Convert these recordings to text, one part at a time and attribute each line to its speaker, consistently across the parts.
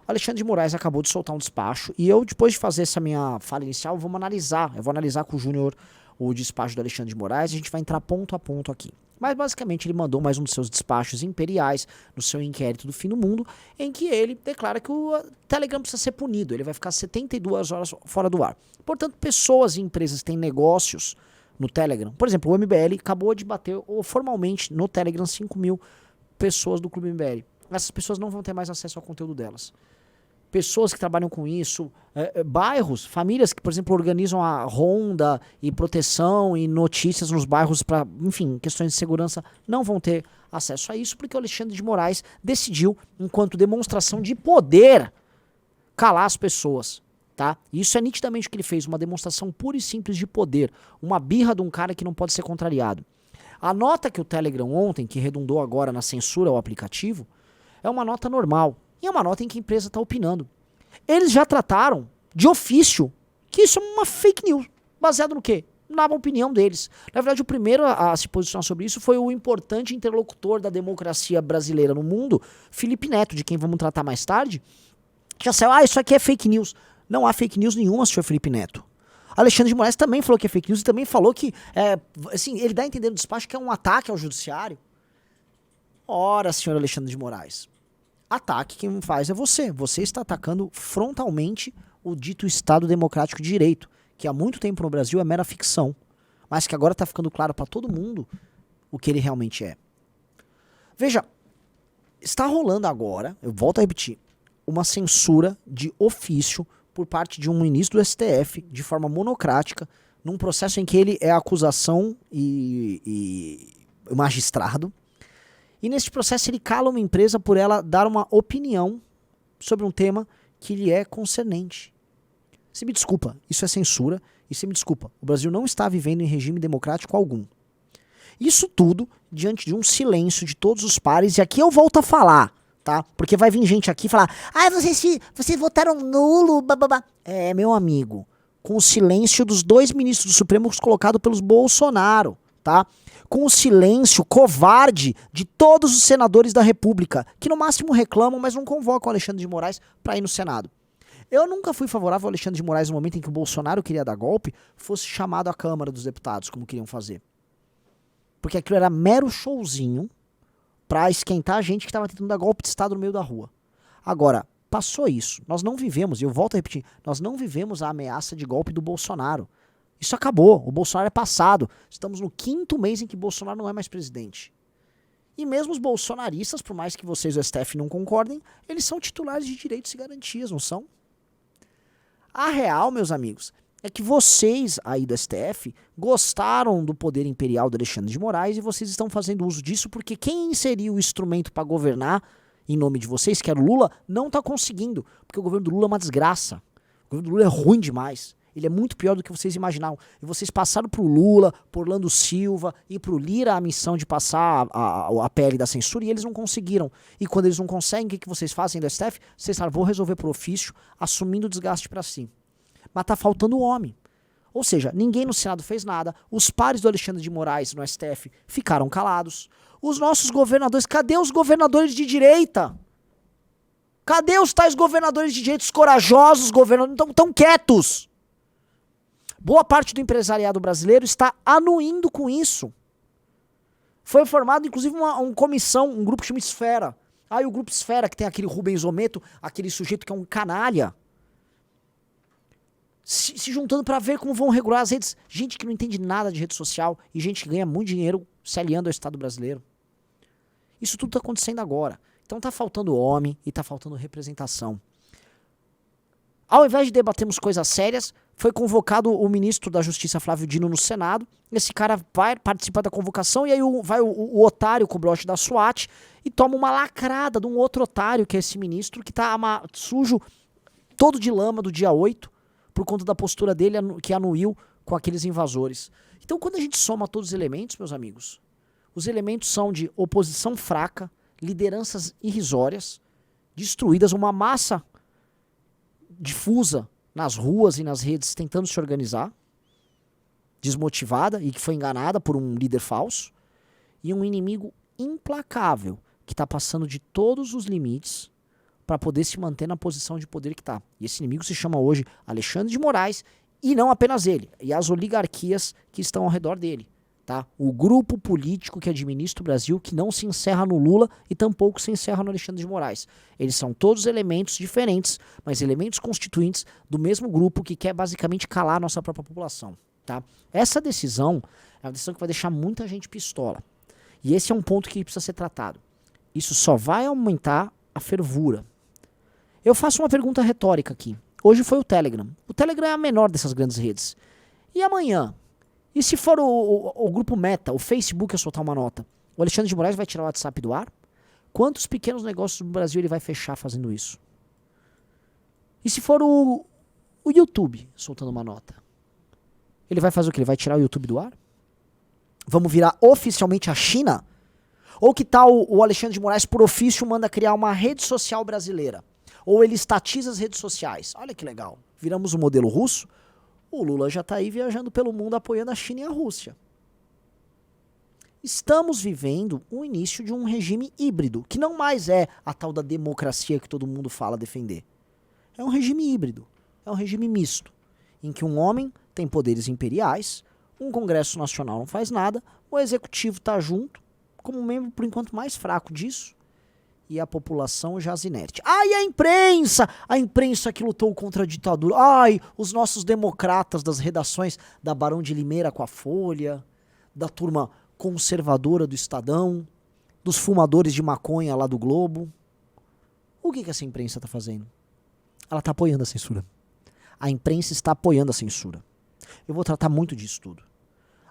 Speaker 1: O Alexandre de Moraes acabou de soltar um despacho e eu, depois de fazer essa minha fala inicial, vou analisar com o Júnior o despacho do Alexandre de Moraes e a gente vai entrar ponto a ponto aqui. Mas basicamente ele mandou mais um dos seus despachos imperiais no seu inquérito do fim do mundo, em que ele declara que o Telegram precisa ser punido, ele vai ficar 72 horas fora do ar. Portanto, pessoas e empresas que têm negócios no Telegram, por exemplo, o MBL acabou de bater formalmente no Telegram 5 mil pessoas do Clube MBL. Essas pessoas não vão ter mais acesso ao conteúdo delas. Pessoas que trabalham com isso, bairros, famílias que, por exemplo, organizam a ronda e proteção e notícias nos bairros para, enfim, questões de segurança, não vão ter acesso a isso porque o Alexandre de Moraes decidiu, enquanto demonstração de poder, calar as pessoas, tá? E isso é nitidamente o que ele fez, uma demonstração pura e simples de poder, uma birra de um cara que não pode ser contrariado. A nota que o Telegram ontem, que redundou agora na censura ao aplicativo, é uma nota normal. E é uma nota em que a empresa está opinando. Eles já trataram, de ofício, que isso é uma fake news. Baseado no quê? Na opinião deles. Na verdade, o primeiro a se posicionar sobre isso foi o importante interlocutor da democracia brasileira no mundo, Felipe Neto, de quem vamos tratar mais tarde. Já saiu, isso aqui é fake news. Não há fake news nenhuma, senhor Felipe Neto. Alexandre de Moraes também falou que é fake news e também falou que, assim, ele dá a entender no despacho que é um ataque ao judiciário. Ora, senhor Alexandre de Moraes. Ataque quem faz é você. Você está atacando frontalmente o dito Estado Democrático de Direito, que há muito tempo no Brasil é mera ficção, mas que agora está ficando claro para todo mundo o que ele realmente é. Veja, está rolando agora, eu volto a repetir, uma censura de ofício por parte de um ministro do STF, de forma monocrática, num processo em que ele é acusação e magistrado. E nesse processo ele cala uma empresa por ela dar uma opinião sobre um tema que lhe é concernente. Você me desculpa, isso é censura, e você me desculpa, o Brasil não está vivendo em regime democrático algum. Isso tudo diante de um silêncio de todos os pares, e aqui eu volto a falar, tá? Porque vai vir gente aqui falar, vocês votaram nulo, bababá. Meu amigo, com o silêncio dos 2 ministros do Supremo colocados pelos Bolsonaro, tá? Com o silêncio covarde de todos os senadores da República, que no máximo reclamam, mas não convocam o Alexandre de Moraes para ir no Senado. Eu nunca fui favorável ao Alexandre de Moraes no momento em que o Bolsonaro queria dar golpe, fosse chamado à Câmara dos Deputados, como queriam fazer. Porque aquilo era mero showzinho para esquentar a gente que estava tentando dar golpe de Estado no meio da rua. Agora, passou isso. Nós não vivemos, e eu volto a repetir, nós não vivemos a ameaça de golpe do Bolsonaro. Isso acabou, o Bolsonaro é passado. Estamos no 5º mês em que Bolsonaro não é mais presidente. E mesmo os bolsonaristas, por mais que vocês do STF não concordem, eles são titulares de direitos e garantias, não são? A real, meus amigos, é que vocês aí do STF gostaram do poder imperial do Alexandre de Moraes e vocês estão fazendo uso disso porque quem inseriu o instrumento para governar em nome de vocês, que era o Lula, não está conseguindo. Porque o governo do Lula é uma desgraça. O governo do Lula é ruim demais. Ele é muito pior do que vocês imaginavam. E vocês passaram pro Lula, por Orlando Silva e pro Lira a missão de passar a pele da censura e eles não conseguiram. E quando eles não conseguem, o que vocês fazem do STF? Vocês falam, vou resolver por ofício, assumindo o desgaste para si. Mas tá faltando homem. Ou seja, ninguém no Senado fez nada, os pares do Alexandre de Moraes no STF ficaram calados. Os nossos governadores, cadê os governadores de direita? Cadê os tais governadores de direita, os corajosos governadores? Estão quietos. Boa parte do empresariado brasileiro está anuindo com isso. Foi formado, inclusive, uma comissão, um grupo que chama Esfera. Aí o grupo Esfera, que tem aquele Rubens Ometo, aquele sujeito que é um canalha, se juntando para ver como vão regular as redes. Gente que não entende nada de rede social e gente que ganha muito dinheiro se aliando ao Estado brasileiro. Isso tudo está acontecendo agora. Então tá faltando homem e tá faltando representação. Ao invés de debatermos coisas sérias, foi convocado o ministro da Justiça, Flávio Dino, no Senado. Esse cara vai participar da convocação e aí vai o otário com o broche da SWAT e toma uma lacrada de um outro otário, que é esse ministro, que tá sujo todo de lama do dia 8, por conta da postura dele que anuiu com aqueles invasores. Então, quando a gente soma todos os elementos, meus amigos, os elementos são de oposição fraca, lideranças irrisórias, destruídas, uma massa difusa nas ruas e nas redes tentando se organizar, desmotivada e que foi enganada por um líder falso, e um inimigo implacável que está passando de todos os limites para poder se manter na posição de poder que está. E esse inimigo se chama hoje Alexandre de Moraes, e não apenas ele, e as oligarquias que estão ao redor dele. Tá? O grupo político que administra o Brasil, que não se encerra no Lula e tampouco se encerra no Alexandre de Moraes. Eles são todos elementos diferentes, mas elementos constituintes do mesmo grupo que quer basicamente calar a nossa própria população. Tá? Essa decisão é uma decisão que vai deixar muita gente pistola. E esse é um ponto que precisa ser tratado. Isso só vai aumentar a fervura. Eu faço uma pergunta retórica aqui. Hoje foi o Telegram. O Telegram é a menor dessas grandes redes. E amanhã? E se for o grupo Meta, o Facebook, a soltar uma nota? O Alexandre de Moraes vai tirar o WhatsApp do ar? Quantos pequenos negócios no Brasil ele vai fechar fazendo isso? E se for o YouTube soltando uma nota? Ele vai fazer o quê? Ele vai tirar o YouTube do ar? Vamos virar oficialmente a China? Ou que tal o Alexandre de Moraes, por ofício, manda criar uma rede social brasileira? Ou ele estatiza as redes sociais? Olha que legal. Viramos o modelo russo? O Lula já está aí viajando pelo mundo apoiando a China e a Rússia. Estamos vivendo o início de um regime híbrido, que não mais é a tal da democracia que todo mundo fala defender. É um regime híbrido, é um regime misto, em que um homem tem poderes imperiais, um Congresso Nacional não faz nada, o Executivo está junto, como membro, por enquanto, mais fraco disso, e a população jaz inerte. Ai, a imprensa que lutou contra a ditadura. Ai, os nossos democratas das redações da Barão de Limeira com a Folha, da turma conservadora do Estadão, dos fumadores de maconha lá do Globo. O que essa imprensa está fazendo? Ela está apoiando a censura. A imprensa está apoiando a censura. Eu vou tratar muito disso tudo.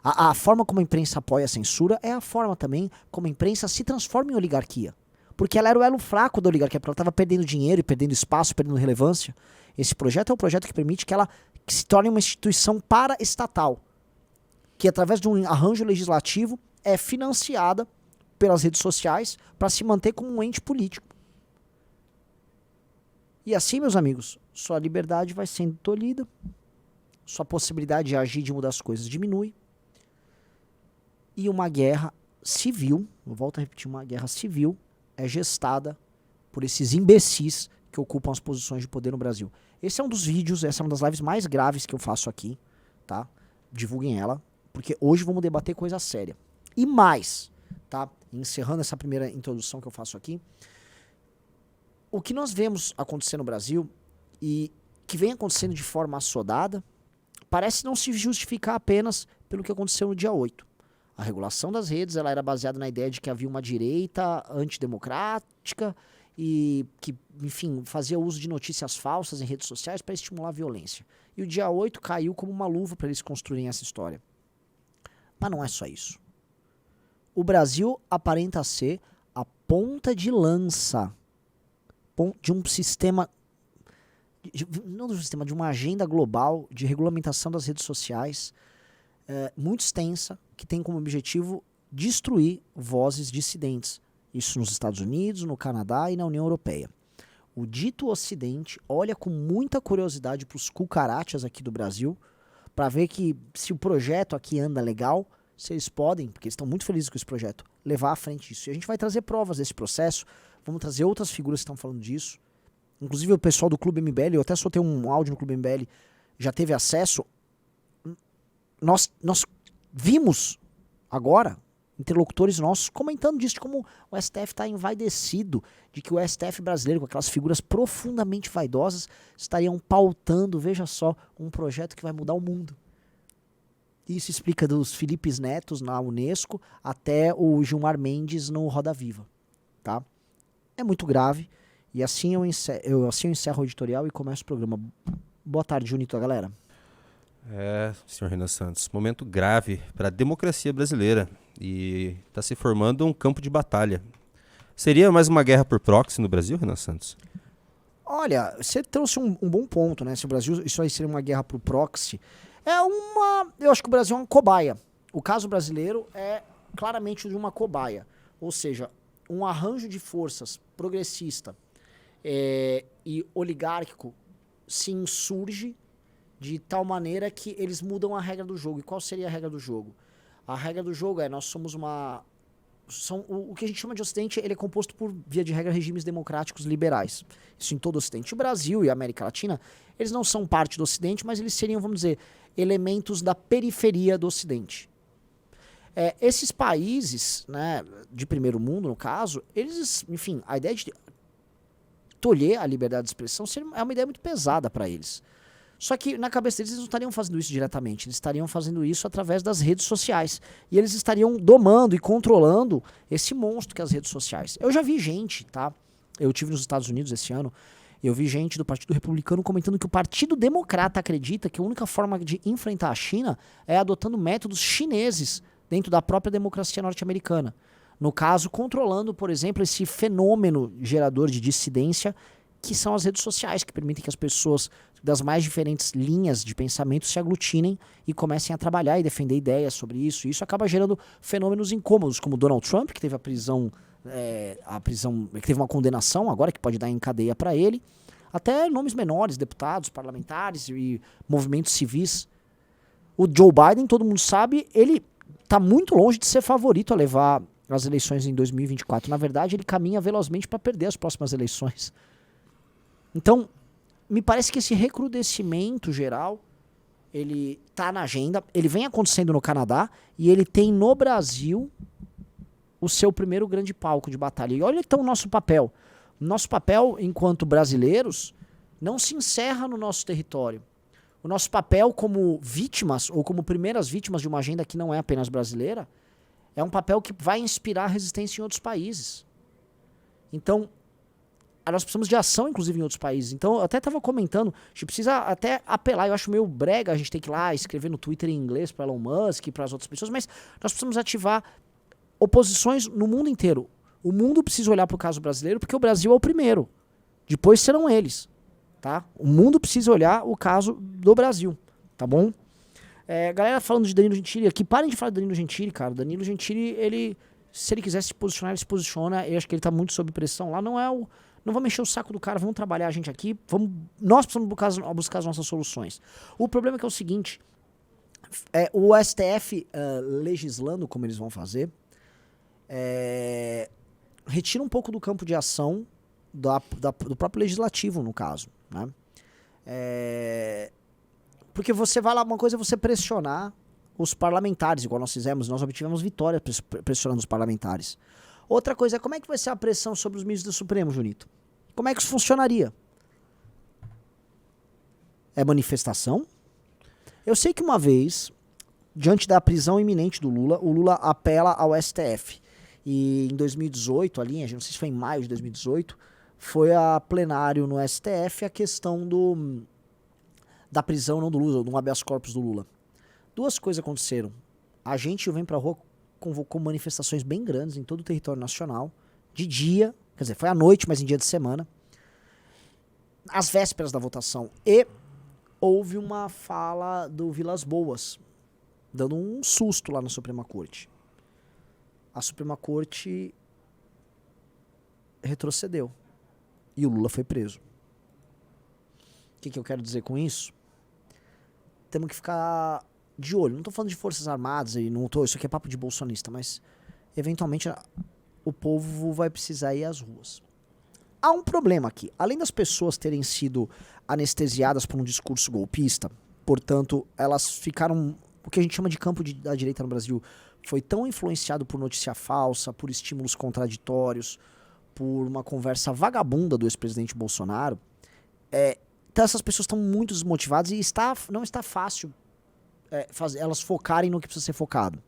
Speaker 1: A forma como a imprensa apoia a censura é a forma também como a imprensa se transforma em oligarquia. Porque ela era o elo fraco da oligarquia, porque ela estava perdendo dinheiro, e perdendo espaço, perdendo relevância. Esse projeto é o projeto que permite que ela se torne uma instituição paraestatal, que através de um arranjo legislativo é financiada pelas redes sociais para se manter como um ente político. E assim, meus amigos, sua liberdade vai sendo tolhida, sua possibilidade de agir, de mudar as coisas diminui, e uma guerra civil, eu volto a repetir, uma guerra civil, é gestada por esses imbecis que ocupam as posições de poder no Brasil. Esse é um dos vídeos, essa é uma das lives mais graves que eu faço aqui, tá? Divulguem ela, porque hoje vamos debater coisa séria. E mais, tá? Encerrando essa primeira introdução que eu faço aqui, o que nós vemos acontecer no Brasil e que vem acontecendo de forma assodada, parece não se justificar apenas pelo que aconteceu no dia 8. A regulação das redes ela era baseada na ideia de que havia uma direita antidemocrática e que, enfim, fazia uso de notícias falsas em redes sociais para estimular a violência. E o dia 8 caiu como uma luva para eles construírem essa história. Mas não é só isso. O Brasil aparenta ser a ponta de lança de um sistema, não de um sistema, de uma agenda global de regulamentação das redes sociais, muito extensa, que tem como objetivo destruir vozes dissidentes. Isso nos Estados Unidos, no Canadá e na União Europeia. O dito Ocidente olha com muita curiosidade para os cucarachas aqui do Brasil, para ver que se o projeto aqui anda legal, se eles podem, porque eles estão muito felizes com esse projeto, levar à frente isso. E a gente vai trazer provas desse processo, vamos trazer outras figuras que estão falando disso. Inclusive o pessoal do Clube MBL, eu até soltei um áudio no Clube MBL, já teve acesso. Nós vimos agora interlocutores nossos comentando disso, de como o STF está envaidecido, de que o STF brasileiro, com aquelas figuras profundamente vaidosas, estariam pautando, veja só, um projeto que vai mudar o mundo. Isso explica dos Filipes Netos na Unesco até o Gilmar Mendes no Roda Viva. Tá? É muito grave, e assim eu encerro o editorial e começo o programa. Boa tarde, Junito, galera.
Speaker 2: Senhor Renan Santos, momento grave para a democracia brasileira e está se formando um campo de batalha. Seria mais uma guerra por proxy no Brasil, Renan Santos?
Speaker 1: Olha, você trouxe um bom ponto, né? Se o Brasil, isso aí seria uma guerra por proxy, eu acho que o Brasil é uma cobaia. O caso brasileiro é claramente de uma cobaia, ou seja, um arranjo de forças progressista e oligárquico se insurge de tal maneira que eles mudam a regra do jogo. E qual seria a regra do jogo? A regra do jogo nós somos uma o que a gente chama de Ocidente, ele é composto por, via de regra, regimes democráticos liberais. Isso em todo o Ocidente. O Brasil e a América Latina, eles não são parte do Ocidente, mas eles seriam, vamos dizer, elementos da periferia do Ocidente. Esses países, né, de primeiro mundo, no caso, eles, enfim, a ideia de tolher a liberdade de expressão é uma ideia muito pesada para eles. Só que na cabeça deles, eles não estariam fazendo isso diretamente, eles estariam fazendo isso através das redes sociais. E eles estariam domando e controlando esse monstro que é as redes sociais. Eu já vi gente, tá? Eu tive nos Estados Unidos esse ano, eu vi gente do Partido Republicano comentando que o Partido Democrata acredita que a única forma de enfrentar a China é adotando métodos chineses dentro da própria democracia norte-americana. No caso, controlando, por exemplo, esse fenômeno gerador de dissidência que são as redes sociais, que permitem que as pessoas das mais diferentes linhas de pensamento se aglutinem e comecem a trabalhar e defender ideias sobre isso. E isso acaba gerando fenômenos incômodos, como Donald Trump, que teve a prisão, que teve uma condenação agora, que pode dar em cadeia para ele, até nomes menores, deputados, parlamentares e movimentos civis. O Joe Biden, todo mundo sabe, ele está muito longe de ser favorito a levar as eleições em 2024. Na verdade, ele caminha velozmente para perder as próximas eleições. Então, me parece que esse recrudescimento geral, ele tá na agenda, ele vem acontecendo no Canadá e ele tem no Brasil o seu primeiro grande palco de batalha. E olha então o nosso papel. Nosso papel enquanto brasileiros não se encerra no nosso território. O nosso papel como vítimas, ou como primeiras vítimas de uma agenda que não é apenas brasileira, é um papel que vai inspirar resistência em outros países. Então, nós precisamos de ação, inclusive, em outros países. Então, eu até estava comentando, a gente precisa até apelar. Eu acho meio brega a gente ter que ir lá escrever no Twitter em inglês para Elon Musk e para as outras pessoas, mas nós precisamos ativar oposições no mundo inteiro. O mundo precisa olhar para o caso brasileiro, porque o Brasil é o primeiro. Depois serão eles. Tá? O mundo precisa olhar o caso do Brasil. Tá bom? Galera falando de Danilo Gentili aqui, parem de falar de Danilo Gentili, cara. O Danilo Gentili, ele, se ele quiser se posicionar, ele se posiciona. Eu acho que ele tá muito sob pressão lá. Não vamos mexer o saco do cara, vamos trabalhar a gente aqui, nós precisamos buscar as nossas soluções. O problema é que é o seguinte, o STF legislando como eles vão fazer, retira um pouco do campo de ação do próprio legislativo, no caso. Né? Porque você vai lá, uma coisa é você pressionar os parlamentares, igual nós fizemos, nós obtivemos vitória pressionando os parlamentares. Outra coisa é como é que vai ser a pressão sobre os ministros do Supremo, Junito? Como é que isso funcionaria? É manifestação? Eu sei que uma vez, diante da prisão iminente do Lula, o Lula apela ao STF. E em 2018, ali, não sei se foi em maio de 2018, foi a plenário no STF a questão da prisão não do Lula, do habeas corpus do Lula. Duas coisas aconteceram. A gente vem pra rua, convocou manifestações bem grandes em todo o território nacional, de dia, quer dizer, foi à noite, mas em dia de semana, às vésperas da votação. E houve uma fala do Vilas Boas, dando um susto lá na Suprema Corte. A Suprema Corte retrocedeu e o Lula foi preso. O que eu quero dizer com isso? Temos que ficar de olho. Não estou falando de Forças Armadas, isso aqui é papo de bolsonista, mas eventualmente o povo vai precisar ir às ruas. Há um problema aqui. Além das pessoas terem sido anestesiadas por um discurso golpista, portanto, elas ficaram... O que a gente chama de campo da direita no Brasil foi tão influenciado por notícia falsa, por estímulos contraditórios, por uma conversa vagabunda do ex-presidente Bolsonaro. Então essas pessoas estão muito desmotivadas e não está fácil elas focarem no que precisa ser focado.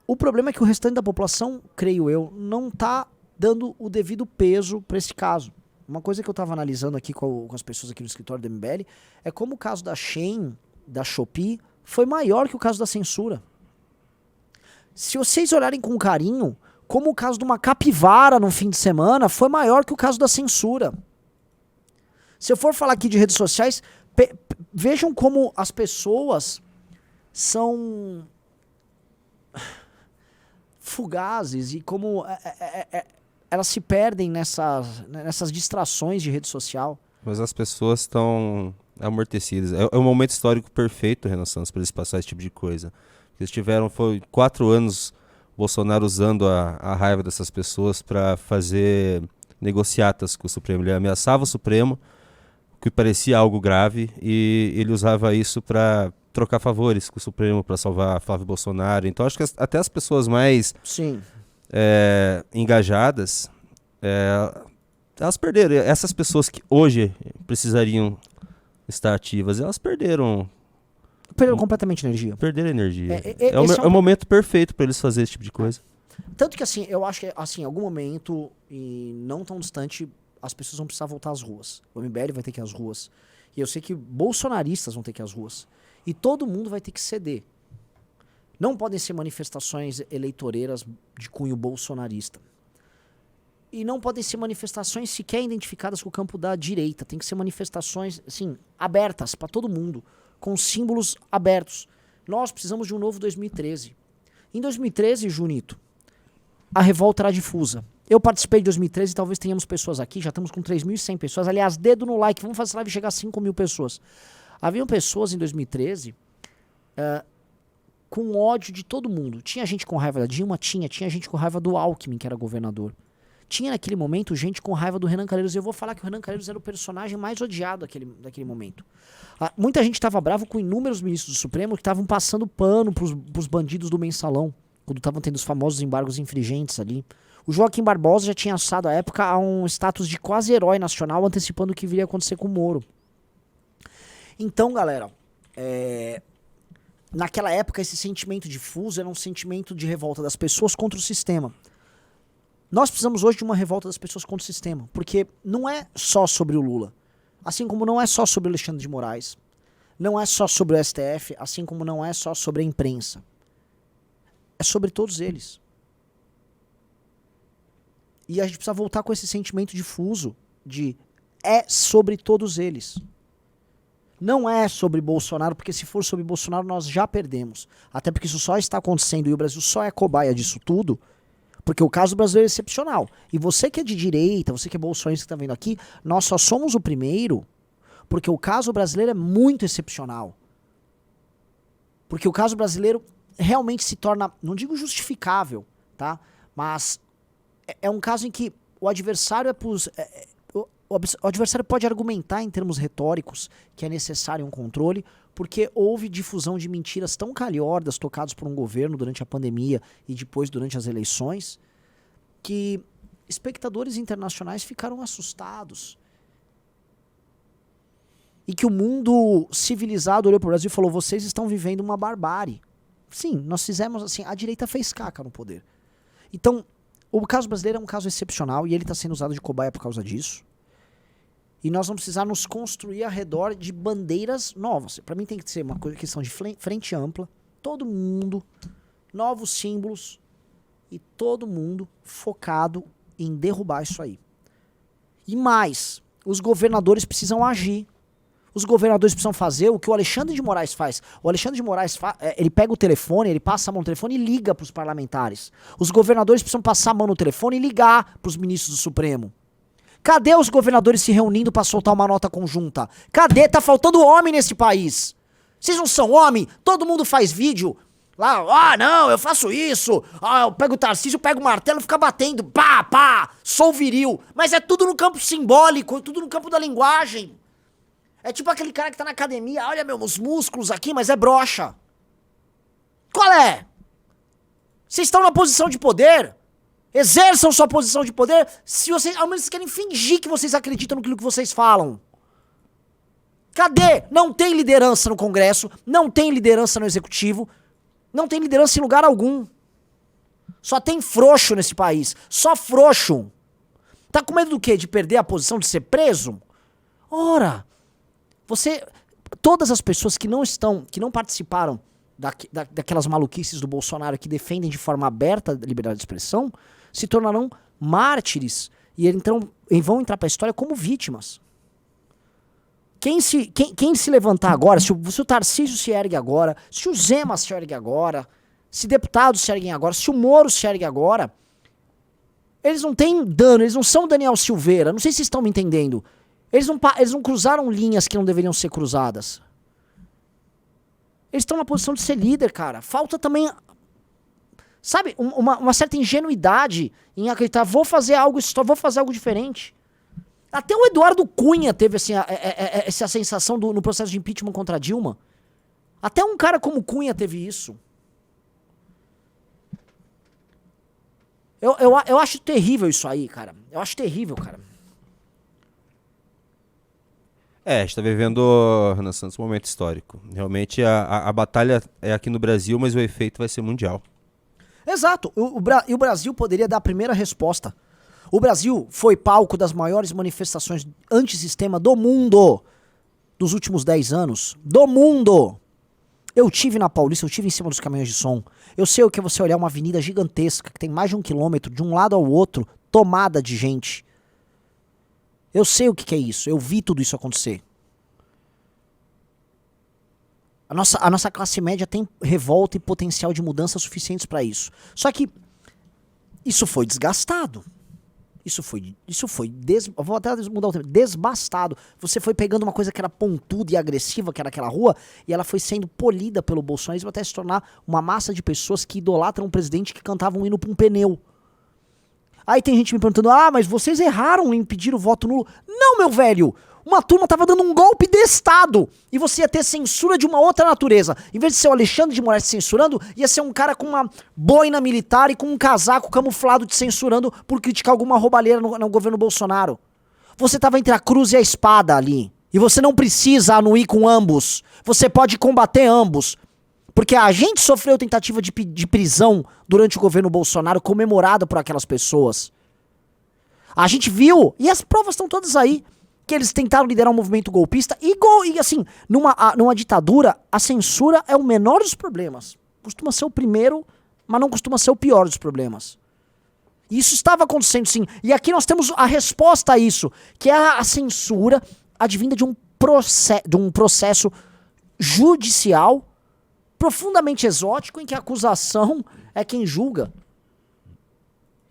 Speaker 1: O problema é que o restante da população, creio eu, não está dando o devido peso para esse caso. Uma coisa que eu estava analisando aqui com as pessoas aqui no escritório do MBL é como o caso da Shein, da Shopee, foi maior que o caso da censura. Se vocês olharem com carinho, como o caso de uma capivara no fim de semana foi maior que o caso da censura. Se eu for falar aqui de redes sociais, vejam como as pessoas são fugazes e como elas se perdem nessas distrações de rede social.
Speaker 2: Mas as pessoas estão amortecidas. É um momento histórico perfeito, Renan Santos, para eles passar esse tipo de coisa. Eles tiveram, foi 4 anos Bolsonaro usando a raiva dessas pessoas para fazer negociatas com o Supremo. Ele ameaçava o Supremo, que parecia algo grave, e ele usava isso para trocar favores com o Supremo, para salvar Flávio Bolsonaro. Então acho que até as pessoas mais
Speaker 1: Sim.
Speaker 2: engajadas, elas perderam. Essas pessoas que hoje precisariam estar ativas, elas perderam
Speaker 1: Completamente energia.
Speaker 2: Perderam energia.
Speaker 1: É
Speaker 2: o momento perfeito para eles fazerem esse tipo de coisa.
Speaker 1: Tanto que assim, eu acho que assim, em algum momento, e não tão distante, as pessoas vão precisar voltar às ruas. O MBL vai ter que ir às ruas. E eu sei que bolsonaristas vão ter que ir às ruas. E todo mundo vai ter que ceder. Não podem ser manifestações eleitoreiras de cunho bolsonarista. E não podem ser manifestações sequer identificadas com o campo da direita. Tem que ser manifestações, assim, abertas para todo mundo, com símbolos abertos. Nós precisamos de um novo 2013. Em 2013, Junito, a revolta era difusa. Eu participei de 2013 e talvez tenhamos pessoas aqui, já estamos com 3.100 pessoas. Aliás, dedo no like, vamos fazer essa live chegar a 5.000 pessoas. Haviam pessoas em 2013 com ódio de todo mundo. Tinha gente com raiva da Dilma? Tinha gente com raiva do Alckmin, que era governador. Tinha naquele momento gente com raiva do Renan Calheiros. E eu vou falar que o Renan Calheiros era o personagem mais odiado daquele momento. Muita gente estava bravo com inúmeros ministros do Supremo que estavam passando pano pros bandidos do mensalão, quando estavam tendo os famosos embargos infringentes ali. O Joaquim Barbosa já tinha assado à época a um status de quase herói nacional, antecipando o que viria a acontecer com o Moro. Então, galera, naquela época esse sentimento difuso era um sentimento de revolta das pessoas contra o sistema. Nós precisamos hoje de uma revolta das pessoas contra o sistema, porque não é só sobre o Lula, assim como não é só sobre o Alexandre de Moraes, não é só sobre o STF, assim como não é só sobre a imprensa. É sobre todos eles. E a gente precisa voltar com esse sentimento difuso de é sobre todos eles. Não é sobre Bolsonaro, porque se for sobre Bolsonaro nós já perdemos. Até porque isso só está acontecendo e o Brasil só é cobaia disso tudo, porque o caso brasileiro é excepcional. E você que é de direita, você que é bolsonarista que está vendo aqui, nós só somos o primeiro porque o caso brasileiro é muito excepcional. Porque o caso brasileiro realmente se torna, não digo justificável, tá? Mas é um caso em que o adversário o adversário pode argumentar em termos retóricos que é necessário um controle, porque houve difusão de mentiras tão calhordas tocadas por um governo durante a pandemia e depois durante as eleições, que espectadores internacionais ficaram assustados. E que o mundo civilizado olhou para o Brasil e falou: vocês estão vivendo uma barbárie. Sim, nós fizemos assim, a direita fez caca no poder. Então, o caso brasileiro é um caso excepcional e ele está sendo usado de cobaia por causa disso. E nós vamos precisar nos construir ao redor de bandeiras novas. Para mim tem que ser uma questão de frente ampla, todo mundo, novos símbolos e todo mundo focado em derrubar isso aí. E mais, os governadores precisam agir. Os governadores precisam fazer o que o Alexandre de Moraes faz. O Alexandre de Moraes, ele pega o telefone, ele passa a mão no telefone e liga para os parlamentares. Os governadores precisam passar a mão no telefone e ligar para os ministros do Supremo. Cadê os governadores se reunindo para soltar uma nota conjunta? Cadê? Tá faltando homem nesse país. Vocês não são homem? Todo mundo faz vídeo. Lá, não, eu faço isso. Eu pego o Tarcísio, pego o martelo e fica batendo. Pá, pá, sou viril. Mas é tudo no campo simbólico, tudo no campo da linguagem. É tipo aquele cara que tá na academia, olha meus músculos aqui, mas é broxa. Qual é? Vocês estão na posição de poder? Exerçam sua posição de poder se vocês, ao menos, querem fingir que vocês acreditam naquilo que vocês falam. Cadê? Não tem liderança no Congresso, não tem liderança no Executivo, não tem liderança em lugar algum. Só tem frouxo nesse país, só frouxo. Tá com medo do quê? De perder a posição, de ser preso? Ora, todas as pessoas que não participaram daquelas maluquices do Bolsonaro que defendem de forma aberta a liberdade de expressão, se tornarão mártires e vão entrar para a história como vítimas. Quem se levantar agora, se o Tarcísio se ergue agora, se o Zema se ergue agora, se deputados se erguem agora, se o Moro se ergue agora, eles não têm dano, eles não são Daniel Silveira, não sei se vocês estão me entendendo. Eles não cruzaram linhas que não deveriam ser cruzadas. Eles estão na posição de ser líder, cara. Falta também, Sabe, uma certa ingenuidade em acreditar, vou fazer algo diferente. Até o Eduardo Cunha teve assim, essa sensação no processo de impeachment contra a Dilma. Até um cara como Cunha teve isso. Eu acho terrível isso aí, cara. Eu acho terrível, cara.
Speaker 2: A gente tá vivendo, Renan Santos, um momento histórico. Realmente a batalha é aqui no Brasil, mas o efeito vai ser mundial.
Speaker 1: Exato. E o Brasil poderia dar a primeira resposta. O Brasil foi palco das maiores manifestações antissistema do mundo dos últimos 10 anos. Do mundo! Eu tive na Paulista, eu tive em cima dos caminhões de som. Eu sei o que é você olhar uma avenida gigantesca, que tem mais de 1 quilômetro, de um lado ao outro, tomada de gente. Eu sei o que é isso, eu vi tudo isso acontecer. A nossa classe média tem revolta e potencial de mudança suficientes para isso. Só que isso foi desgastado. Vou até mudar o termo, desbastado. Você foi pegando uma coisa que era pontuda e agressiva, que era aquela rua, e ela foi sendo polida pelo bolsonarismo até se tornar uma massa de pessoas que idolatram um presidente que cantavam um hino pra um pneu. Aí tem gente me perguntando, mas vocês erraram em pedir o voto nulo. Não, meu velho! Uma turma tava dando um golpe de Estado e você ia ter censura de uma outra natureza. Em vez de ser o Alexandre de Moraes censurando, ia ser um cara com uma boina militar e com um casaco camuflado te censurando por criticar alguma roubalheira no governo Bolsonaro. Você tava entre a cruz e a espada ali. E você não precisa anuir com ambos. Você pode combater ambos. Porque a gente sofreu tentativa de prisão durante o governo Bolsonaro, comemorado por aquelas pessoas. A gente viu, e as provas estão todas aí, que eles tentaram liderar um movimento golpista e assim, numa ditadura, a censura é o menor dos problemas. Costuma ser o primeiro, mas não costuma ser o pior dos problemas. E isso estava acontecendo, sim. E aqui nós temos a resposta a isso, que é a censura advinda de um processo judicial profundamente exótico em que a acusação é quem julga.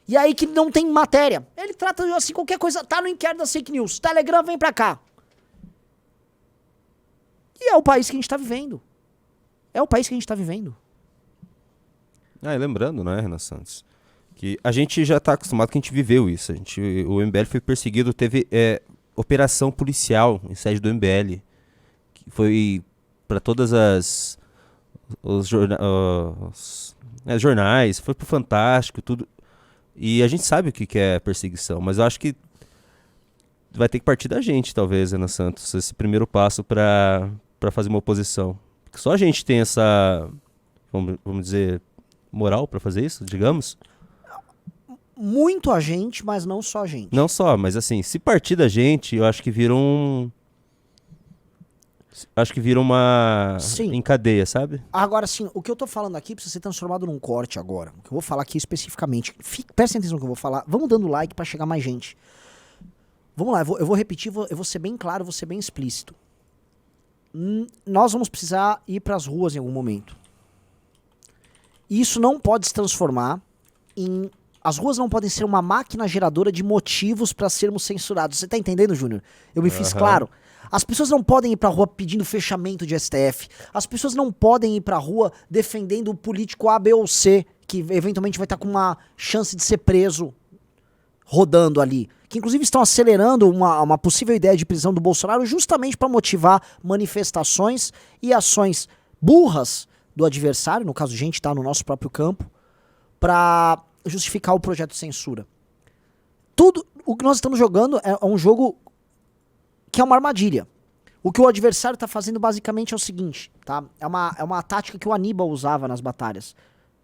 Speaker 1: E aí que não tem matéria. Ele trata assim, qualquer coisa, tá no inquérito das fake news. Telegram, vem pra cá. E é o país que a gente tá vivendo.
Speaker 2: E lembrando, né, Renan Santos, que a gente já tá acostumado que a gente viveu isso. O MBL foi perseguido, teve operação policial em sede do MBL, que foi pra todas os jornais, foi pro Fantástico, tudo. E a gente sabe o que é perseguição, mas eu acho que vai ter que partir da gente, talvez, Renan Santos, esse primeiro passo para fazer uma oposição. Porque só a gente tem essa, vamos dizer, moral para fazer isso, digamos?
Speaker 1: Muito a gente, mas não só a gente.
Speaker 2: Não só, mas assim, se partir da gente, eu acho que vira uma
Speaker 1: Sim.
Speaker 2: Em cadeia, sabe?
Speaker 1: Agora, sim, o que eu tô falando aqui precisa ser transformado num corte agora. O que eu vou falar aqui especificamente. Prestem atenção no que eu vou falar. Vamos dando like pra chegar mais gente. Vamos lá, eu vou repetir, eu vou ser bem claro, vou ser bem explícito. Nós vamos precisar ir pras ruas em algum momento. E isso não pode se transformar em... As ruas não podem ser uma máquina geradora de motivos pra sermos censurados. Você tá entendendo, Júnior? Eu me fiz claro. As pessoas não podem ir pra rua pedindo fechamento de STF. As pessoas não podem ir pra rua defendendo o político A, B ou C, que eventualmente vai estar com uma chance de ser preso rodando ali. Que inclusive estão acelerando uma possível ideia de prisão do Bolsonaro justamente para motivar manifestações e ações burras do adversário, no caso a gente tá no nosso próprio campo, para justificar o projeto de censura. Tudo o que nós estamos jogando é um jogo que é uma armadilha. O que o adversário está fazendo basicamente é o seguinte, tá? É uma tática que o Aníbal usava nas batalhas.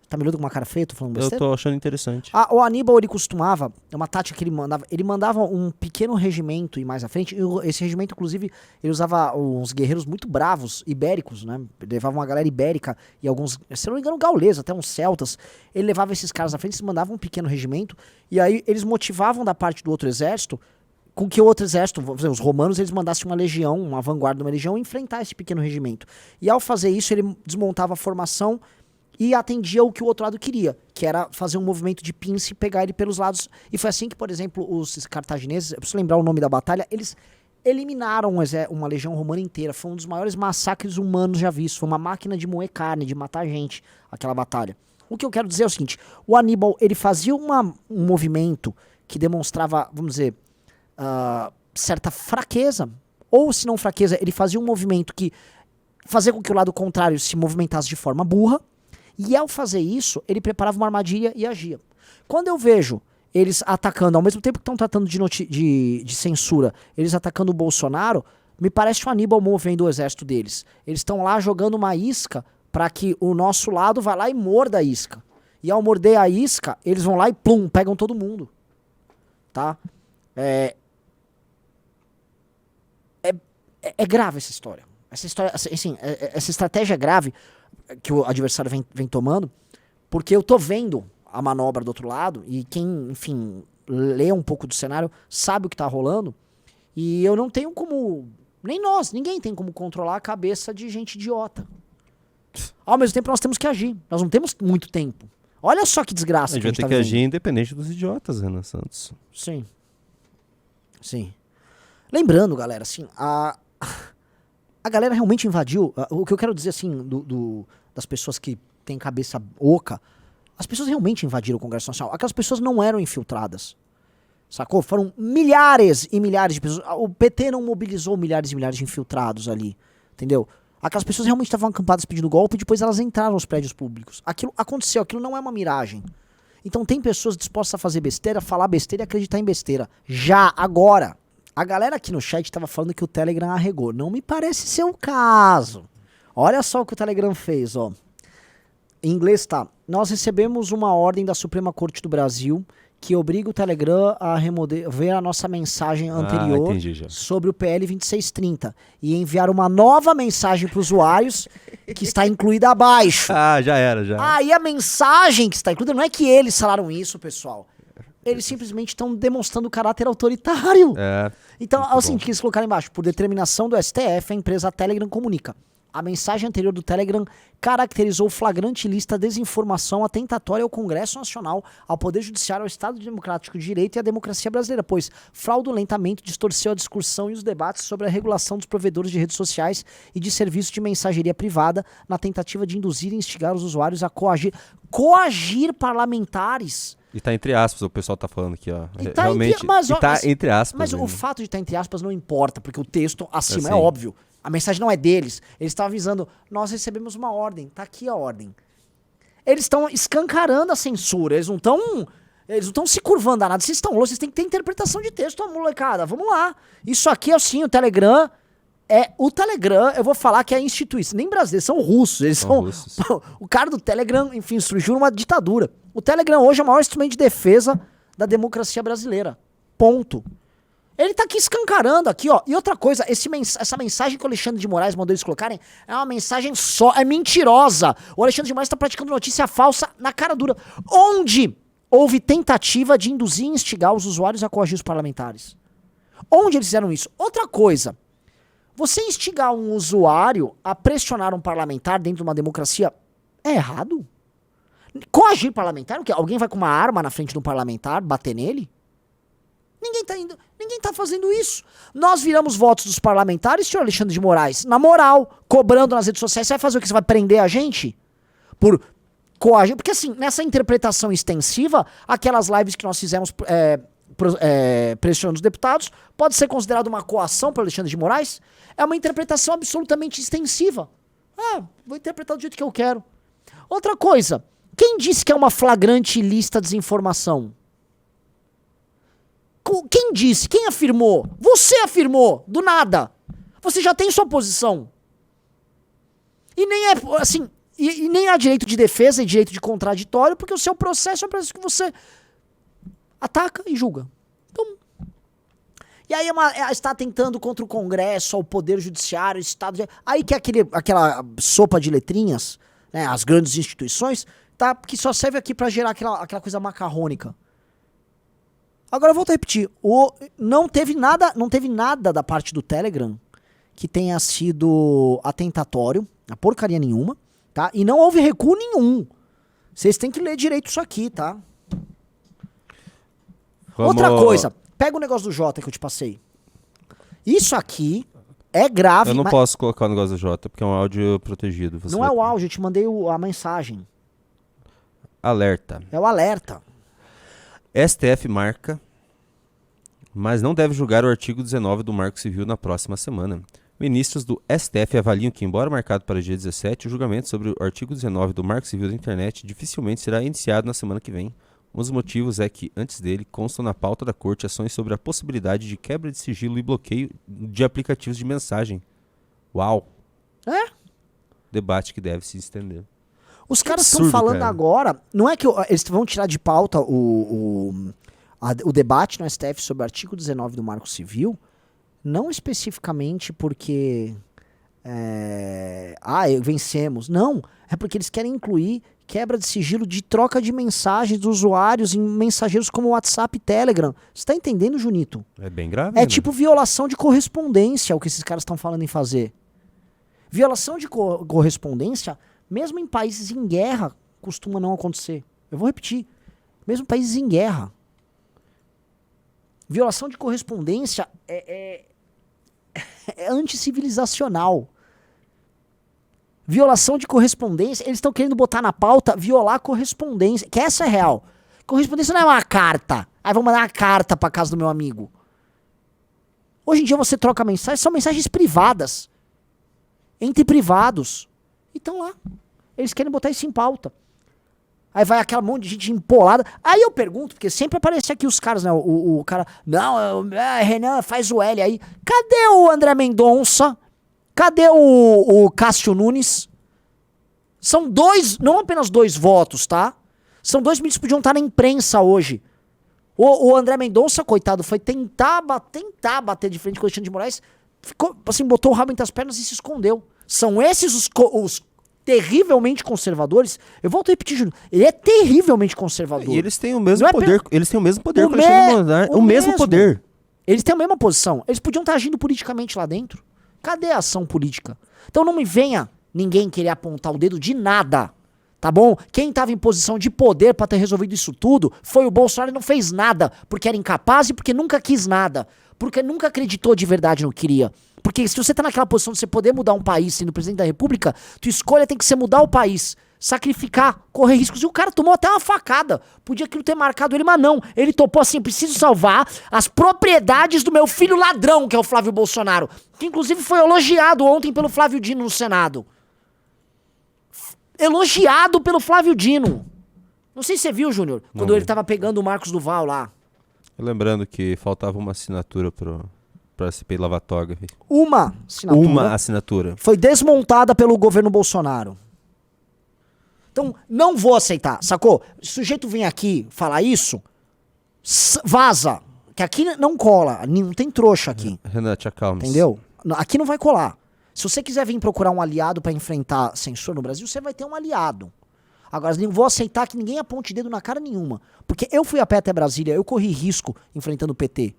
Speaker 1: Tá me olhando com uma cara feia? Tô falando besteira?
Speaker 2: Eu tô achando interessante.
Speaker 1: O Aníbal, ele costumava, é uma tática que ele mandava um pequeno regimento e mais à frente, e esse regimento, inclusive, ele usava uns guerreiros muito bravos, ibéricos, né? Ele levava uma galera ibérica e alguns, se não me engano, gauleses, até uns celtas. Ele levava esses caras à frente, eles mandavam um pequeno regimento, e aí eles motivavam da parte do outro exército com que o outro exército, vamos dizer, os romanos, eles mandassem uma legião, uma vanguarda de uma legião, enfrentar esse pequeno regimento. E ao fazer isso, ele desmontava a formação e atendia o que o outro lado queria, que era fazer um movimento de pince e pegar ele pelos lados. E foi assim que, por exemplo, os cartagineses, eu preciso lembrar o nome da batalha, eles eliminaram uma legião romana inteira. Foi um dos maiores massacres humanos já vistos. Foi uma máquina de moer carne, de matar gente, aquela batalha. O que eu quero dizer é o seguinte, o Aníbal, ele fazia um movimento que demonstrava, vamos dizer, certa fraqueza, ou se não fraqueza, ele fazia um movimento que fazia com que o lado contrário se movimentasse de forma burra, e ao fazer isso, ele preparava uma armadilha e agia. Quando eu vejo eles atacando, ao mesmo tempo que estão tratando de censura, eles atacando o Bolsonaro, me parece o Aníbal movendo o exército deles. Eles estão lá jogando uma isca para que o nosso lado vá lá e morda a isca. E ao morder a isca, eles vão lá e plum, pegam todo mundo. Tá? É grave essa história. Essa história, assim, essa estratégia é grave que o adversário vem tomando, porque eu tô vendo a manobra do outro lado, e quem, enfim, lê um pouco do cenário sabe o que tá rolando, e eu não tenho como, nem nós, ninguém tem como controlar a cabeça de gente idiota. Ao mesmo tempo nós temos que agir, nós não temos muito tempo. Olha só que desgraça.
Speaker 2: A gente vai ter que agir independente dos idiotas, Renan Santos.
Speaker 1: Sim. Sim. Lembrando, galera, assim, a galera realmente invadiu. O que eu quero dizer, assim, das pessoas que têm cabeça oca, as pessoas realmente invadiram o Congresso Nacional. Aquelas pessoas não eram infiltradas. Sacou? Foram milhares e milhares de pessoas. O PT não mobilizou milhares e milhares de infiltrados ali. Entendeu? Aquelas pessoas realmente estavam acampadas pedindo golpe e depois elas entraram nos prédios públicos. Aquilo aconteceu, aquilo não é uma miragem. Então tem pessoas dispostas a fazer besteira, falar besteira e acreditar em besteira. Já, agora. A galera aqui no chat tava falando que o Telegram arregou. Não me parece ser o caso. Olha só o que o Telegram fez, ó. Em inglês tá: nós recebemos uma ordem da Suprema Corte do Brasil que obriga o Telegram a remover a nossa mensagem anterior sobre o PL 2630 e enviar uma nova mensagem para os usuários que está incluída abaixo.
Speaker 2: Ah, já era, já.
Speaker 1: Aí a mensagem que está incluída, não é que eles falaram isso, pessoal. Eles simplesmente estão demonstrando caráter autoritário. Então, assim, que eles colocaram embaixo: por determinação do STF, a empresa Telegram comunica. A mensagem anterior do Telegram caracterizou flagrante ilícita desinformação atentatória ao Congresso Nacional, ao Poder Judiciário, ao Estado Democrático de Direito e à democracia brasileira, pois fraudulentamente distorceu a discussão e os debates sobre a regulação dos provedores de redes sociais e de serviços de mensageria privada na tentativa de induzir e instigar os usuários a coagir parlamentares.
Speaker 2: E tá entre aspas, o pessoal tá falando aqui, ó.
Speaker 1: E tá
Speaker 2: realmente, entre aspas.
Speaker 1: Mas o fato de estar entre aspas não importa, porque o texto acima é
Speaker 2: Assim.
Speaker 1: óbvio. A mensagem não é deles. Eles estão avisando: nós recebemos uma ordem, tá aqui a ordem. Eles estão escancarando a censura, eles não estão se curvando a nada. Vocês estão loucos, vocês têm que ter interpretação de texto, molecada. Vamos lá. Isso aqui é assim, o Telegram. O Telegram, eu vou falar que é instituição. Nem brasileiros, são russos. Eles são
Speaker 2: russos.
Speaker 1: O cara do Telegram, enfim, surgiu numa ditadura. O Telegram hoje é o maior instrumento de defesa da democracia brasileira. Ponto. Ele tá aqui escancarando aqui, ó. E outra coisa, essa mensagem que o Alexandre de Moraes mandou eles colocarem é uma mensagem só, é mentirosa. O Alexandre de Moraes tá praticando notícia falsa na cara dura. Onde houve tentativa de induzir e instigar os usuários a coagir os parlamentares? Onde eles fizeram isso? Outra coisa, você instigar um usuário a pressionar um parlamentar dentro de uma democracia é errado? Coagir parlamentar? O quê? Alguém vai com uma arma na frente de um parlamentar bater nele? Ninguém tá fazendo isso. Nós viramos votos dos parlamentares, senhor Alexandre de Moraes, na moral, cobrando nas redes sociais. Você vai fazer o que? Você vai prender a gente? Por coagir? Porque assim, nessa interpretação extensiva, aquelas lives que nós fizemos pressionando os deputados, pode ser considerado uma coação para Alexandre de Moraes? É uma interpretação absolutamente extensiva. Vou interpretar do jeito que eu quero. Outra coisa, quem disse que é uma flagrante e ilícita desinformação? Quem disse? Quem afirmou? Você afirmou, do nada. Você já tem sua posição. E nem é assim, e nem há direito de defesa e direito de contraditório, porque o seu processo é um processo que você ataca e julga. Então, e aí está tentando contra o Congresso, o Poder Judiciário, o Estado. Aí que é aquela sopa de letrinhas, né, as grandes instituições, tá, que só serve aqui para gerar aquela coisa macarrônica. Agora eu volto a repetir, não teve nada da parte do Telegram que tenha sido atentatório, a porcaria nenhuma, tá? E não houve recuo nenhum. Vocês têm que ler direito isso aqui, tá? Outra coisa, pega o negócio do Jota que eu te passei. Isso aqui é grave.
Speaker 2: Eu não posso colocar o negócio do Jota, porque é um áudio protegido.
Speaker 1: Não é o áudio, eu te mandei a mensagem.
Speaker 2: alerta.
Speaker 1: É o alerta.
Speaker 2: STF marca, mas não deve julgar o artigo 19 do Marco Civil na próxima semana. Ministros do STF avaliam que, embora marcado para o dia 17, o julgamento sobre o artigo 19 do Marco Civil da Internet dificilmente será iniciado na semana que vem. Um dos motivos é que, antes dele, constam na pauta da Corte ações sobre a possibilidade de quebra de sigilo e bloqueio de aplicativos de mensagem. Uau!
Speaker 1: É?
Speaker 2: Debate que deve se estender.
Speaker 1: Os caras estão
Speaker 2: absurdo,
Speaker 1: falando
Speaker 2: cara.
Speaker 1: agora, não é que eles vão tirar de pauta o debate no STF sobre o artigo 19 do Marco Civil, não especificamente porque vencemos. Não, é porque eles querem incluir quebra de sigilo de troca de mensagens dos usuários em mensageiros como WhatsApp e Telegram. Você tá entendendo, Junito?
Speaker 2: É bem grave,
Speaker 1: É
Speaker 2: né?
Speaker 1: tipo violação de correspondência o que esses caras estão falando em fazer. Violação de correspondência, mesmo em países em guerra, costuma não acontecer. Eu vou repetir. Mesmo países em guerra. Violação de correspondência é anticivilizacional. Violação de correspondência, eles estão querendo botar na pauta violar correspondência, que essa é real. Correspondência não é uma carta. Aí vou mandar uma carta pra casa do meu amigo. Hoje em dia você troca mensagens, são mensagens privadas. Entre privados. E estão lá. Eles querem botar isso em pauta. Aí vai aquela monte de gente empolada. Aí eu pergunto, porque sempre aparece aqui os caras, né? O cara, não, Renan, faz o L aí. Cadê o André Mendonça? Cadê o Cássio Nunes? São dois, não apenas 2 votos, tá? São 2 ministros que podiam estar na imprensa hoje. O André Mendonça, coitado, foi tentar bater de frente com o Alexandre de Moraes, ficou, assim, botou o rabo entre as pernas e se escondeu. São esses os terrivelmente conservadores. Eu volto a repetir, Júnior, ele é terrivelmente conservador.
Speaker 2: E eles têm o mesmo
Speaker 1: Não é
Speaker 2: poder, eles têm o mesmo poder
Speaker 1: O
Speaker 2: que o Alexandre
Speaker 1: me-
Speaker 2: de Moraes,
Speaker 1: o
Speaker 2: o mesmo
Speaker 1: mesmo.
Speaker 2: poder.
Speaker 1: Eles têm a mesma posição. Eles podiam estar agindo politicamente lá dentro. Cadê a ação política? Então não me venha ninguém querer apontar o dedo de nada, tá bom? Quem estava em posição de poder para ter resolvido isso tudo foi o Bolsonaro e não fez nada, porque era incapaz e porque nunca quis nada, porque nunca acreditou de verdade no que queria. Porque se você tá naquela posição de você poder mudar um país sendo presidente da república, tua escolha tem que ser mudar o país, sacrificar, correr riscos. E o cara tomou até uma facada. Podia aquilo ter marcado ele, mas não. Ele topou assim, preciso salvar as propriedades do meu filho ladrão, que é o Flávio Bolsonaro. Que inclusive foi elogiado ontem pelo Flávio Dino no Senado. Elogiado pelo Flávio Dino. Não sei se você viu, Júnior, quando
Speaker 2: Não.
Speaker 1: ele tava pegando o Marcos Duval lá.
Speaker 2: Lembrando que faltava uma assinatura pra CPI Lava Toga.
Speaker 1: Uma assinatura.
Speaker 2: Uma assinatura.
Speaker 1: Foi desmontada pelo governo Bolsonaro. Então, não vou aceitar, sacou? Se o sujeito vem aqui falar isso, vaza. Que aqui não cola, não tem trouxa aqui.
Speaker 2: Renan, te acalme.
Speaker 1: Entendeu? Aqui não vai colar. Se você quiser vir procurar um aliado pra enfrentar censura no Brasil, você vai ter um aliado. Agora, não vou aceitar que ninguém aponte dedo na cara nenhuma. Porque eu fui a pé até Brasília, eu corri risco enfrentando o PT.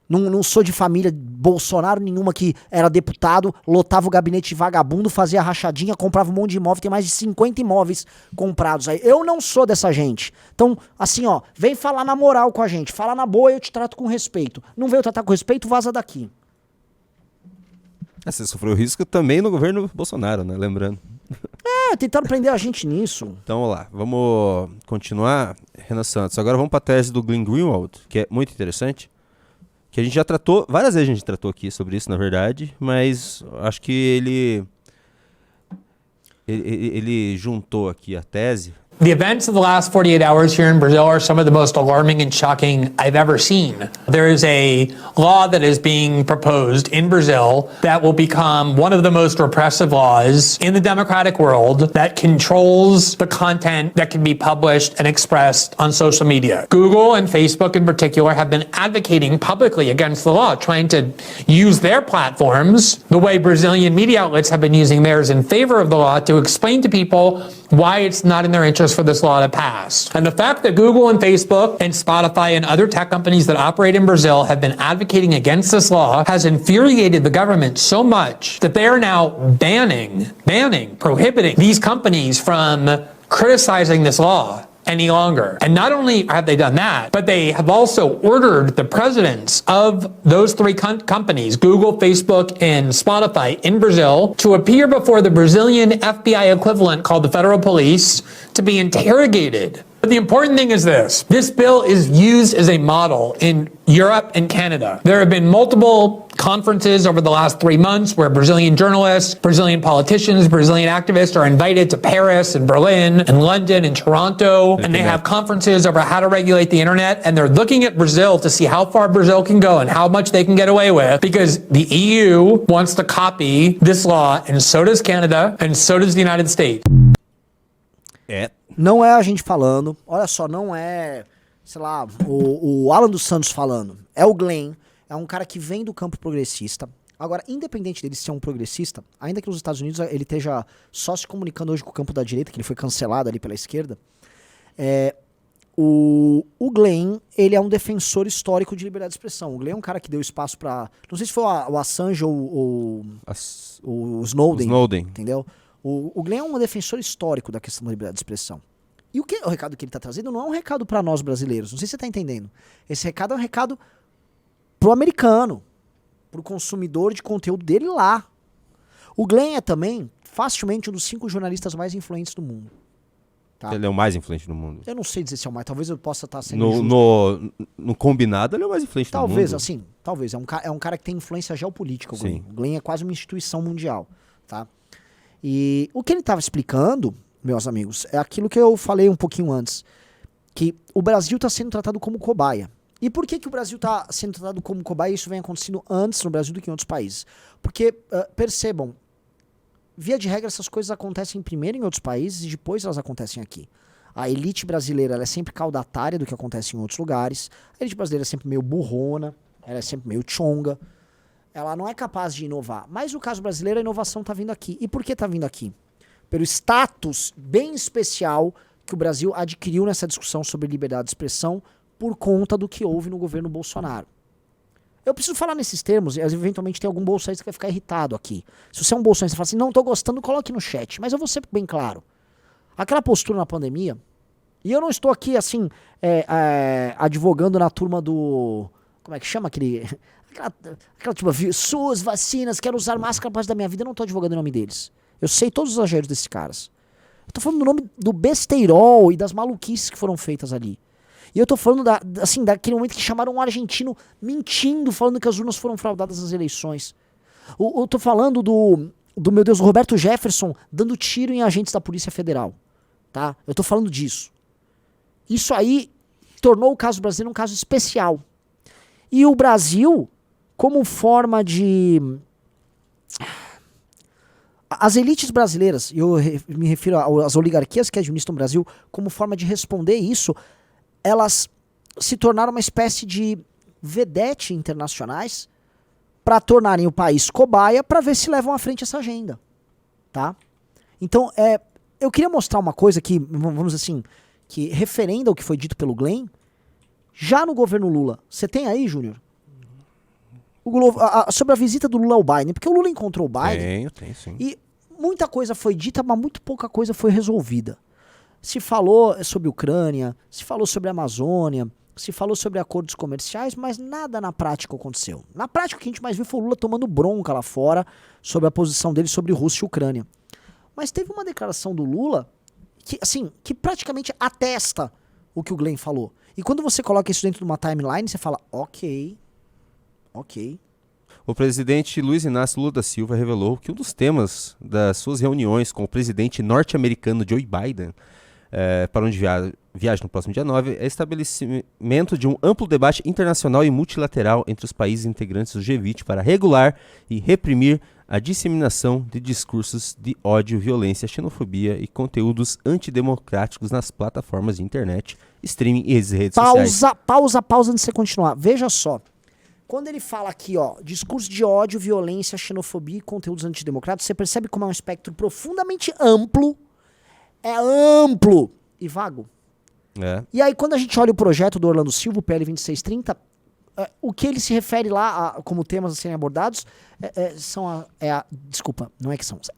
Speaker 1: Não sou de família Bolsonaro nenhuma que era deputado, lotava o gabinete de vagabundo, fazia rachadinha, comprava um monte de imóvel, tem mais de 50 imóveis comprados aí. Eu não sou dessa gente. Então, assim, ó, vem falar na moral com a gente, fala na boa e eu te trato com respeito. Não veio tratar com respeito, vaza daqui.
Speaker 2: Você sofreu risco também no governo Bolsonaro, né? Lembrando.
Speaker 1: Tentaram prender a gente nisso.
Speaker 2: Então, vamos lá. Vamos continuar, Renan Santos. Agora vamos para a tese do Glenn Greenwald, que é muito interessante. Que a gente já tratou, várias vezes a gente tratou aqui sobre isso, na verdade, mas acho que ele juntou aqui a tese.
Speaker 3: The events of the last 48 hours here in Brazil are some of the most alarming and shocking I've ever seen. There is a law that is being proposed in Brazil that will become one of the most repressive laws in the democratic world that controls the content that can be published and expressed on social media. Google and Facebook in particular have been advocating publicly against the law, trying to use their platforms the way Brazilian media outlets have been using theirs in favor of the law to explain to people why it's not in their interest for this law to pass. And the fact that Google and Facebook and Spotify and other tech companies that operate in Brazil have been advocating against this law has infuriated the government so much that they are now prohibiting these companies from criticizing this law any longer. And not only have they done that, but they have also ordered the presidents of those three companies, Google, Facebook, and Spotify in Brazil, to appear before the Brazilian FBI equivalent called the Federal Police to be interrogated. But the important thing is this bill is used as a model in Europe and Canada. There have been multiple conferences over the last 3 months where Brazilian journalists, Brazilian politicians, Brazilian activists are invited to Paris and Berlin and London and Toronto, and they have conferences over how to regulate the internet, and they're looking at Brazil to see how far Brazil can go and how much they can get away with, because the EU wants to copy this law, and so does Canada, and so does the United States.
Speaker 1: Não é a gente falando, olha só, não é, sei lá, o Alan dos Santos falando. É o Glenn, é um cara que vem do campo progressista. Agora, independente dele ser um progressista, ainda que nos Estados Unidos ele esteja só se comunicando hoje com o campo da direita, que ele foi cancelado ali pela esquerda, o Glenn, ele é um defensor histórico de liberdade de expressão. O Glenn é um cara que deu espaço pra... Não sei se foi o Assange ou o Snowden, entendeu? O Glenn é um defensor histórico da questão da liberdade de expressão. E o recado que ele está trazendo não é um recado para nós brasileiros. Não sei se você está entendendo. Esse recado é um recado pro americano, pro consumidor de conteúdo dele lá. O Glenn é também, facilmente, um dos 5 jornalistas mais influentes do mundo. Tá?
Speaker 2: Ele é o mais influente do mundo.
Speaker 1: Eu não sei dizer se é o mais. Talvez eu possa estar sendo injusto.
Speaker 2: No combinado, ele é o mais influente do mundo.
Speaker 1: Talvez, assim. Talvez. É um cara que tem influência geopolítica, o Glenn.
Speaker 2: Sim.
Speaker 1: O Glenn é quase uma instituição mundial. Tá? E o que ele estava explicando, meus amigos, é aquilo que eu falei um pouquinho antes, que o Brasil está sendo tratado como cobaia. E por que o Brasil está sendo tratado como cobaia e isso vem acontecendo antes no Brasil do que em outros países? Porque, percebam, via de regra essas coisas acontecem primeiro em outros países e depois elas acontecem aqui. A elite brasileira ela é sempre caudatária do que acontece em outros lugares, a elite brasileira é sempre meio burrona, ela é sempre meio chonga. Ela não é capaz de inovar. Mas no caso brasileiro, a inovação está vindo aqui. E por que está vindo aqui? Pelo status bem especial que o Brasil adquiriu nessa discussão sobre liberdade de expressão por conta do que houve no governo Bolsonaro. Eu preciso falar nesses termos, e eventualmente tem algum bolsonarista que vai ficar irritado aqui. Se você é um bolsonarista e fala assim, não estou gostando, coloque no chat. Mas eu vou ser bem claro. Aquela postura na pandemia, e eu não estou aqui assim, advogando na turma do... Como é que chama aquele... Aquela tipo, SUS, vacinas, quero usar máscara para da minha vida, eu não tô advogando o nome deles. Eu sei todos os exageros desses caras. Eu tô falando do nome do besteirol e das maluquices que foram feitas ali. E eu tô falando daquele momento que chamaram um argentino mentindo, falando que as urnas foram fraudadas nas eleições. Eu tô falando do meu Deus, Roberto Jefferson dando tiro em agentes da Polícia Federal. Tá? Eu tô falando disso. Isso aí tornou o caso brasileiro um caso especial. E o Brasil, como forma de... As elites brasileiras, e eu me refiro às oligarquias que administram o Brasil, como forma de responder isso, elas se tornaram uma espécie de vedete internacionais para tornarem o país cobaia para ver se levam à frente essa agenda. Tá? Então, eu queria mostrar uma coisa que, vamos dizer assim, que referenda o que foi dito pelo Glenn, já no governo Lula. Você tem aí, Júnior? Sobre a visita do Lula ao Biden, porque o Lula encontrou o Biden.
Speaker 2: Tenho sim.
Speaker 1: E muita coisa foi dita, mas muito pouca coisa foi resolvida. Se falou sobre Ucrânia, se falou sobre a Amazônia, se falou sobre acordos comerciais, mas nada na prática aconteceu. Na prática, o que a gente mais viu foi o Lula tomando bronca lá fora sobre a posição dele sobre Rússia e Ucrânia. Mas teve uma declaração do Lula que praticamente atesta o que o Glenn falou. E quando você coloca isso dentro de uma timeline, você fala, ok.
Speaker 2: O presidente Luiz Inácio Lula da Silva revelou que um dos temas das suas reuniões com o presidente norte-americano Joe Biden, para onde viaja no próximo dia 9, é estabelecimento de um amplo debate internacional e multilateral entre os países integrantes do G20 para regular e reprimir a disseminação de discursos de ódio, violência, xenofobia e conteúdos antidemocráticos nas plataformas de internet, streaming e redes sociais.
Speaker 1: Pausa antes de você continuar. Veja só. Quando ele fala aqui, ó, discurso de ódio, violência, xenofobia e conteúdos antidemocráticos, você percebe como é um espectro profundamente amplo, e vago. E aí, quando a gente olha o projeto do Orlando Silva, o PL 2630, o que ele se refere lá como temas a serem abordados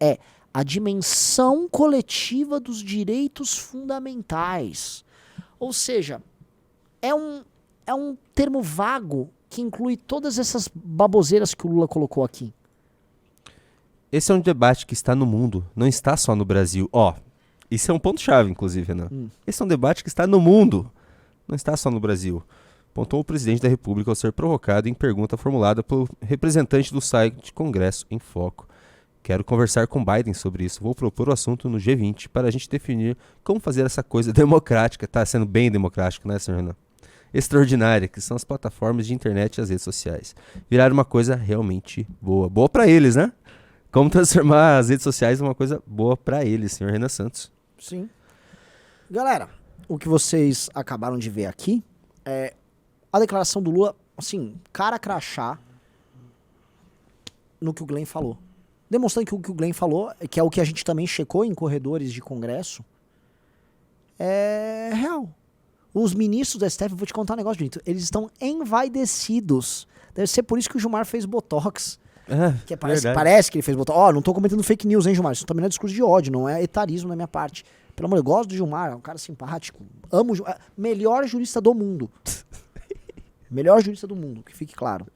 Speaker 1: é a dimensão coletiva dos direitos fundamentais. Ou seja, é um termo vago que inclui todas essas baboseiras que o Lula colocou aqui.
Speaker 2: Esse é um debate que está no mundo, não está só no Brasil. Ó, isso é um ponto-chave, inclusive, Renan. Esse é um debate que está no mundo, não está só no Brasil. Pontuou o presidente da República ao ser provocado em pergunta formulada pelo representante do site Congresso em Foco. Quero conversar com Biden sobre isso. Vou propor o assunto no G20 para a gente definir como fazer essa coisa democrática. Tá sendo bem democrático, né, senhor Renan? Extraordinária, que são as plataformas de internet e as redes sociais. Virar uma coisa realmente boa. Boa para eles, né? Como transformar as redes sociais em uma coisa boa para eles, senhor Renan Santos.
Speaker 1: Sim. Galera, o que vocês acabaram de ver aqui é a declaração do Lula, assim, cara crachá no que o Glenn falou. Demonstrando que o que o Glenn falou, que é o que a gente também checou em corredores de Congresso, é real. Os ministros do STF, vou te contar um negócio, bonito, eles estão envaidecidos. Deve ser por isso que o Gilmar fez Botox. Que parece que ele fez Botox. Ó, não tô comentando fake news, hein, Gilmar? Isso também não é discurso de ódio, não é etarismo da minha parte. Pelo amor de Deus, eu gosto do Gilmar, é um cara simpático. Amo o Gilmar. Melhor jurista do mundo. Melhor jurista do mundo, que fique claro.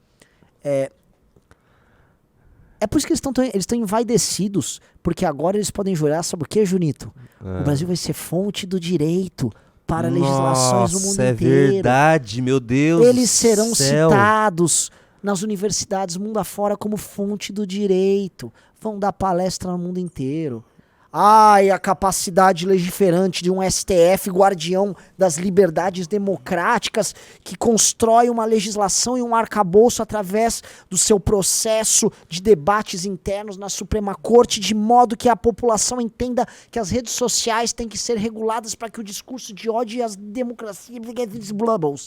Speaker 1: É por isso que eles estão envaidecidos, porque agora eles podem jurar, sabe o que, Junito? O Brasil vai ser fonte do direito para legislações no mundo inteiro.
Speaker 2: É verdade, meu Deus.
Speaker 1: Eles serão citados nas universidades mundo afora como fonte do direito. Vão dar palestra no mundo inteiro. Ai, a capacidade legiferante de um STF guardião das liberdades democráticas que constrói uma legislação e um arcabouço através do seu processo de debates internos na Suprema Corte, de modo que a população entenda que as redes sociais têm que ser reguladas para que o discurso de ódio e as democracias...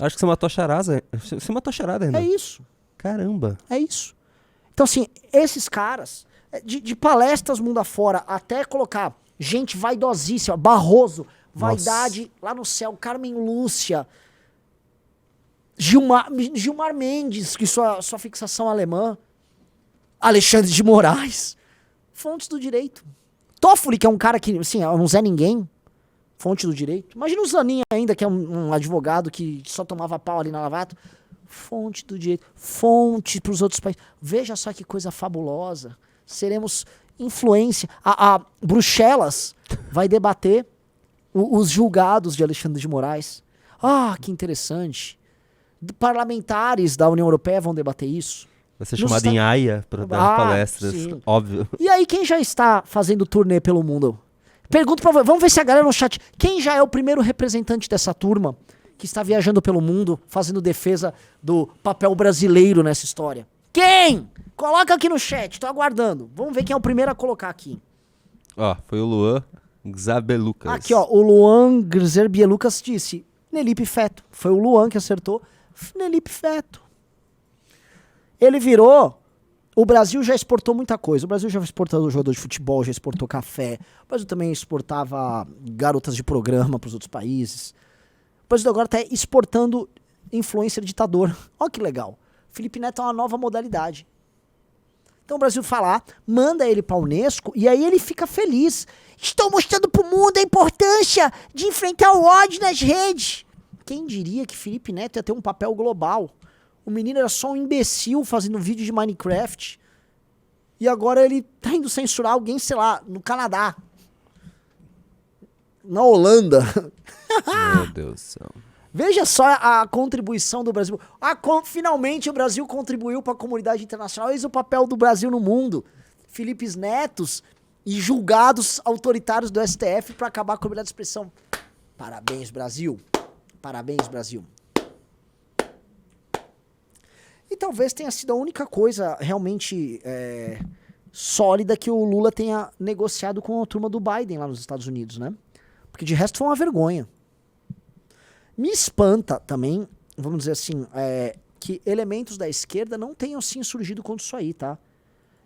Speaker 2: Acho que você matou a charada. Você matou a charada, Renan.
Speaker 1: É isso.
Speaker 2: Caramba.
Speaker 1: É isso. Então, assim, esses caras... De palestras mundo afora, até colocar gente vaidosíssima, Barroso, vaidade lá no céu, Carmen Lúcia, Gilmar Mendes, que sua fixação alemã, Alexandre de Moraes, fontes do direito. Toffoli, que é um cara que, assim, é um Zé Ninguém, fonte do direito. Imagina o Zanin ainda, que é um advogado que só tomava pau ali na Lavato. Fonte do direito, fonte para os outros países. Veja só que coisa fabulosa. Seremos influência. A Bruxelas vai debater os julgados de Alexandre de Moraes. Ah, que interessante. Parlamentares da União Europeia vão debater isso.
Speaker 2: Vai ser chamado em Haia para dar palestras,
Speaker 1: sim.
Speaker 2: óbvio.
Speaker 1: E aí, quem já está fazendo turnê pelo mundo? Pergunto pra você, vamos ver se a galera no chat, quem já é o primeiro representante dessa turma que está viajando pelo mundo, fazendo defesa do papel brasileiro nessa história? Quem? Coloca aqui no chat, tô aguardando. Vamos ver quem é o primeiro a colocar aqui.
Speaker 2: Ó, foi o Luan Xabelucas.
Speaker 1: Aqui, ó, o Luan Xabelucas disse Nelipe Feto. Foi o Luan que acertou. Nelipe Feto. Ele virou... O Brasil já exportou muita coisa. O Brasil já exportou jogador de futebol, já exportou café. O Brasil também exportava garotas de programa para os outros países. O Brasil agora está exportando influencer ditador. Olha que legal. Felipe Neto é uma nova modalidade. Então o Brasil fala, manda ele para a Unesco e aí ele fica feliz. Estou mostrando para o mundo a importância de enfrentar o ódio nas redes. Quem diria que Felipe Neto ia ter um papel global? O menino era só um imbecil fazendo vídeo de Minecraft. E agora ele tá indo censurar alguém, sei lá, no Canadá. Na Holanda.
Speaker 2: Meu Deus do céu.
Speaker 1: Veja só a contribuição do Brasil. Finalmente o Brasil contribuiu para a comunidade internacional. Eis o papel do Brasil no mundo. Felipe Netos e julgados autoritários do STF para acabar com a liberdade de expressão. Parabéns, Brasil. Parabéns, Brasil. E talvez tenha sido a única coisa realmente sólida que o Lula tenha negociado com a turma do Biden lá nos Estados Unidos, né? Porque de resto foi uma vergonha. Me espanta também, vamos dizer assim, que elementos da esquerda não tenham se insurgido contra isso aí, tá?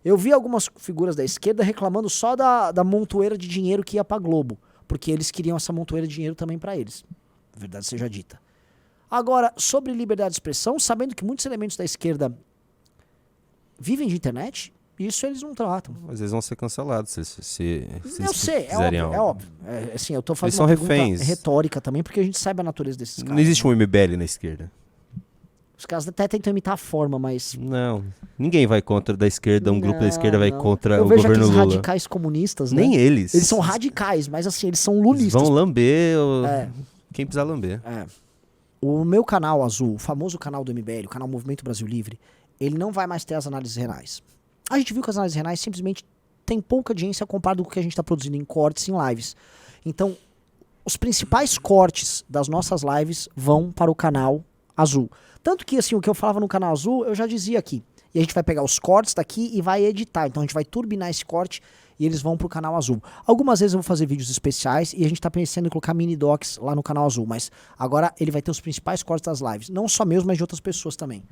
Speaker 1: Eu vi algumas figuras da esquerda reclamando só da montoeira de dinheiro que ia pra Globo, porque eles queriam essa montoeira de dinheiro também pra eles. Verdade seja dita. Agora, sobre liberdade de expressão, sabendo que muitos elementos da esquerda vivem de internet, Isso eles não tratam.
Speaker 2: Mas eles vão ser cancelados se
Speaker 1: Eu
Speaker 2: eles
Speaker 1: sei,
Speaker 2: fizerem
Speaker 1: é
Speaker 2: algo.
Speaker 1: óbvio. Assim, eu tô
Speaker 2: Eles
Speaker 1: fazendo
Speaker 2: são
Speaker 1: uma pergunta
Speaker 2: reféns.
Speaker 1: retórica também, porque a gente sabe a natureza desses caras.
Speaker 2: Não existe
Speaker 1: né?
Speaker 2: um MBL na esquerda.
Speaker 1: Os caras até tentam imitar a forma, mas...
Speaker 2: Não. Ninguém vai contra da esquerda, um grupo da esquerda vai
Speaker 1: Não.
Speaker 2: contra
Speaker 1: eu
Speaker 2: o
Speaker 1: vejo
Speaker 2: governo
Speaker 1: aqueles
Speaker 2: Lula.
Speaker 1: radicais comunistas, né?
Speaker 2: Nem eles.
Speaker 1: Eles são radicais, mas assim, eles são
Speaker 2: Eles
Speaker 1: lulistas.
Speaker 2: vão lamber
Speaker 1: É.
Speaker 2: quem precisar lamber.
Speaker 1: O meu canal azul, o famoso canal do MBL, o canal Movimento Brasil Livre, ele não vai mais ter as análises renais. A gente viu que as análises renais simplesmente tem pouca audiência comparado com o que a gente está produzindo em cortes, em lives. Então, os principais cortes das nossas lives vão para o canal azul. Tanto que, assim, o que eu falava no canal azul, eu já dizia aqui. E a gente vai pegar os cortes daqui e vai editar. Então a gente vai turbinar esse corte e eles vão pro canal azul. Algumas vezes eu vou fazer vídeos especiais e a gente tá pensando em colocar mini docs lá no canal azul. Mas agora ele vai ter os principais cortes das lives. Não só meus, mas de outras pessoas também.